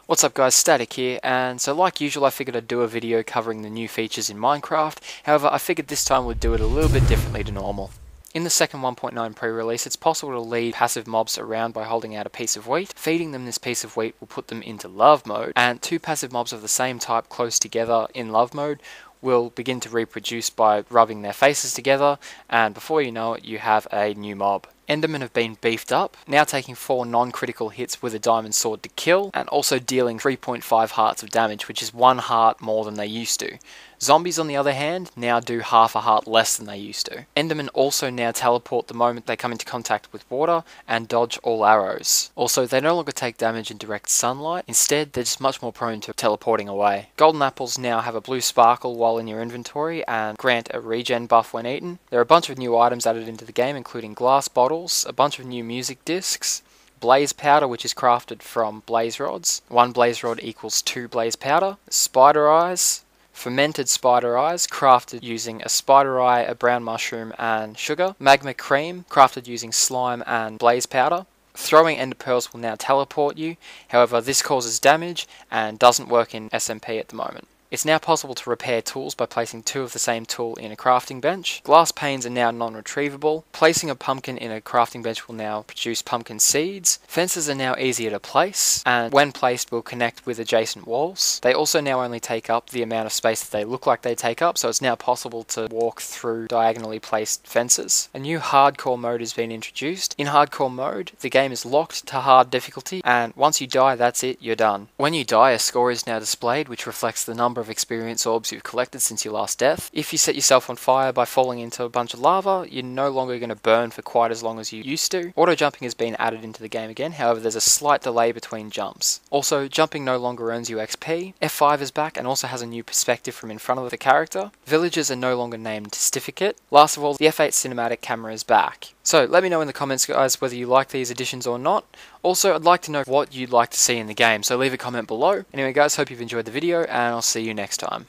What's up guys, Static here, and so like usual I figured I'd do a video covering the new features in Minecraft. However, I figured this time we'd do it a little bit differently to normal. In the second 1.9 pre-release, it's possible to lead passive mobs around by holding out a piece of wheat. Feeding them this piece of wheat will put them into love mode, and two passive mobs of the same type close together in love mode will begin to reproduce by rubbing their faces together, and before you know it, you have a new mob. Endermen have been beefed up, now taking 4 non-critical hits with a diamond sword to kill, and also dealing 3.5 hearts of damage, which is 1 heart more than they used to. Zombies, on the other hand, now do half a heart less than they used to. Endermen also now teleport the moment they come into contact with water and dodge all arrows. Also, they no longer take damage in direct sunlight, instead they're just much more prone to teleporting away. Golden apples now have a blue sparkle while in your inventory and grant a regen buff when eaten. There are a bunch of new items added into the game, including glass bottles, a bunch of new music discs, blaze powder, which is crafted from blaze rods. 1 blaze rod equals 2 blaze powder. Spider eyes, fermented spider eyes, crafted using a spider eye, a brown mushroom and sugar. Magma cream, crafted using slime and blaze powder. Throwing ender pearls will now teleport you, however this causes damage and doesn't work in SMP at the moment. It's now possible to repair tools by placing 2 of the same tool in a crafting bench. Glass panes are now non-retrievable. Placing a pumpkin in a crafting bench will now produce pumpkin seeds. Fences are now easier to place, and when placed will connect with adjacent walls. They also now only take up the amount of space that they look like they take up, so it's now possible to walk through diagonally placed fences. A new hardcore mode has been introduced. In hardcore mode, the game is locked to hard difficulty, and once you die, that's it, you're done. When you die, a score is now displayed, which reflects the number of experience orbs you've collected since your last death. If you set yourself on fire by falling into a bunch of lava, you're no longer going to burn for quite as long as you used to. Auto jumping has been added into the game again, however there's a slight delay between jumps. Also, jumping no longer earns you XP. F5 is back and also has a new perspective from in front of the character. Villagers are no longer named Stificate. Last of all, the F8 cinematic camera is back. So let me know in the comments guys whether you like these additions or not. Also, I'd like to know what you'd like to see in the game, so leave a comment below. Anyway guys, hope you've enjoyed the video and I'll see you next time.